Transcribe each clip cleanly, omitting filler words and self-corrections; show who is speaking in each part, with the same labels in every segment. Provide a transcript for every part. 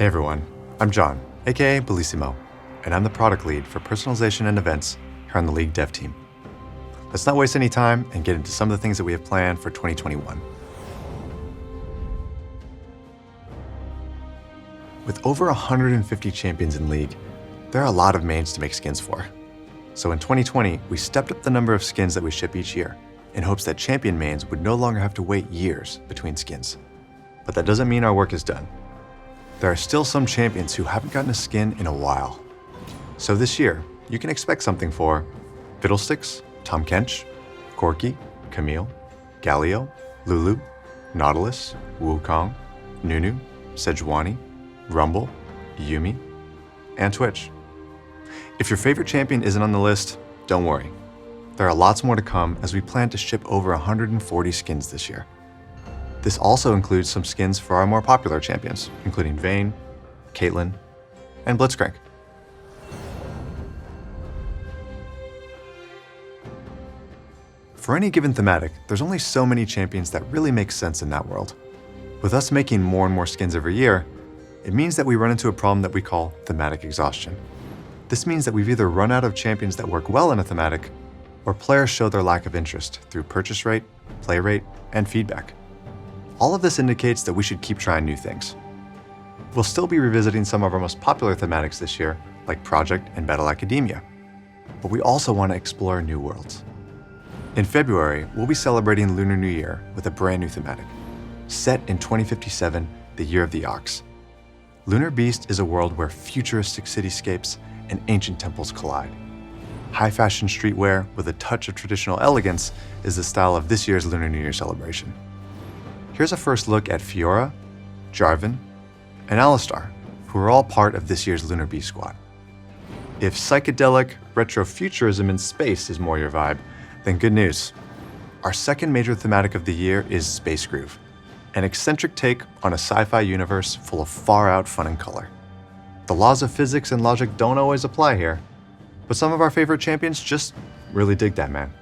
Speaker 1: Hey everyone, I'm John, aka Bellissimo, and I'm the product lead for personalization and events here on the League dev team. Let's not waste any time and get into some of the things that we have planned for 2021. With over 150 champions in League, there are a lot of mains to make skins for. So in 2020, we stepped up the number of skins that we ship each year in hopes that champion mains would no longer have to wait years between skins. But that doesn't mean our work is done. There are still some champions who haven't gotten a skin in a while. So this year, you can expect something for Fiddlesticks, Tom Kench, Corky, Camille, Galio, Lulu, Nautilus, Wukong, Nunu, Sejuani, Rumble, Yumi, and Twitch. If your favorite champion isn't on the list, don't worry. There are lots more to come as we plan to ship over 140 skins this year. This also includes some skins for our more popular champions, including Vayne, Caitlyn, and Blitzcrank. For any given thematic, there's only so many champions that really make sense in that world. With us making more and more skins every year, it means that we run into a problem that we call Thematic Exhaustion. This means that we've either run out of champions that work well in a thematic, or players show their lack of interest through purchase rate, play rate, and feedback. All of this indicates that we should keep trying new things. We'll still be revisiting some of our most popular thematics this year, like Project and Battle Academia, but we also want to explore new worlds. In February, we'll be celebrating Lunar New Year with a brand new thematic, set in 2057, the year of the ox. Lunar Beast is a world where futuristic cityscapes and ancient temples collide. High-fashion streetwear with a touch of traditional elegance is the style of this year's Lunar New Year celebration. Here's a first look at Fiora, Jarvan, and Alistar, who are all part of this year's Lunar Beast squad. If psychedelic retrofuturism in space is more your vibe, then good news. Our second major thematic of the year is Space Groove, an eccentric take on a sci-fi universe full of far-out fun and color. The laws of physics and logic don't always apply here, but some of our favorite champions just really dig that, man.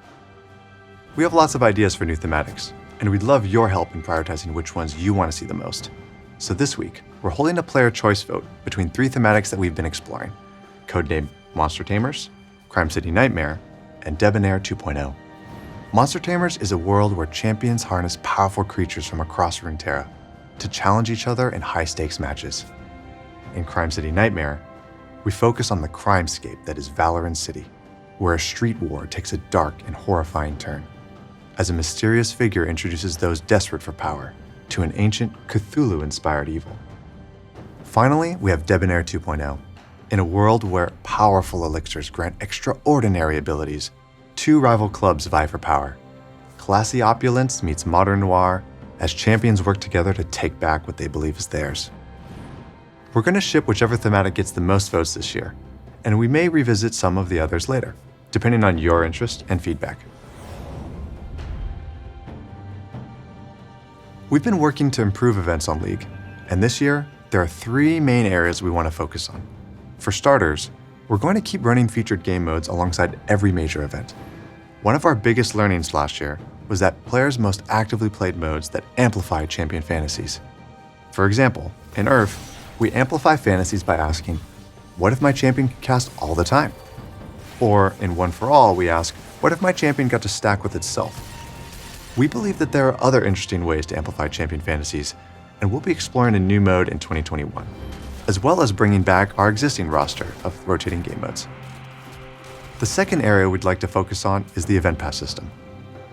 Speaker 1: We have lots of ideas for new thematics, and we'd love your help in prioritizing which ones you want to see the most. So this week, we're holding a player choice vote between 3 thematics that we've been exploring, codenamed Monster Tamers, Crime City Nightmare, and Debonair 2.0. Monster Tamers is a world where champions harness powerful creatures from across Runeterra to challenge each other in high-stakes matches. In Crime City Nightmare, we focus on the crimescape that is Valorant City, where a street war takes a dark and horrifying turn, as a mysterious figure introduces those desperate for power to an ancient Cthulhu-inspired evil. Finally, we have Debonair 2.0. In a world where powerful elixirs grant extraordinary abilities, 2 rival clubs vie for power. Classy opulence meets modern noir as champions work together to take back what they believe is theirs. We're going to ship whichever thematic gets the most votes this year, and we may revisit some of the others later, depending on your interest and feedback. We've been working to improve events on League, and this year, there are 3 main areas we want to focus on. For starters, we're going to keep running featured game modes alongside every major event. One of our biggest learnings last year was that players most actively played modes that amplify champion fantasies. For example, in Earth, we amplify fantasies by asking, what if my champion could cast all the time? Or in One for All, we ask, what if my champion got to stack with itself? We believe that there are other interesting ways to amplify champion fantasies, and we'll be exploring a new mode in 2021, as well as bringing back our existing roster of rotating game modes. The second area we'd like to focus on is the event pass system.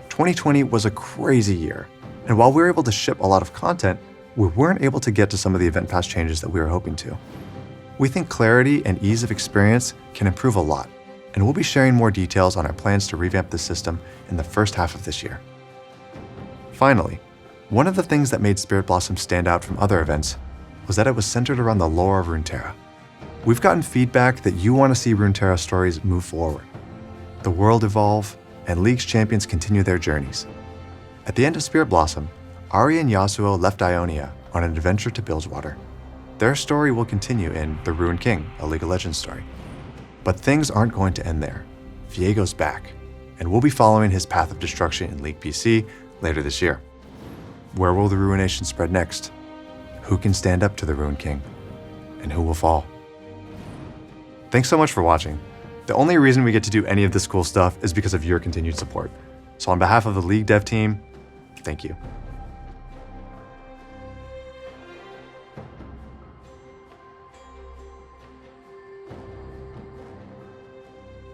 Speaker 1: 2020 was a crazy year, and while we were able to ship a lot of content, we weren't able to get to some of the event pass changes that we were hoping to. We think clarity and ease of experience can improve a lot, and we'll be sharing more details on our plans to revamp the system in the first half of this year. Finally, one of the things that made Spirit Blossom stand out from other events was that it was centered around the lore of Runeterra. We've gotten feedback that you want to see Runeterra stories move forward, the world evolve, and League's champions continue their journeys. At the end of Spirit Blossom, Ahri and Yasuo left Ionia on an adventure to Bilgewater. Their story will continue in The Ruined King, a League of Legends story. But things aren't going to end there. Viego's back, and we'll be following his path of destruction in League PC later this year. Where will the ruination spread next? Who can stand up to the Ruined King? and who will fall. Thanks so much for watching. The only reason we get to do any of this cool stuff is because of your continued support. So on behalf of the League Dev team, thank you.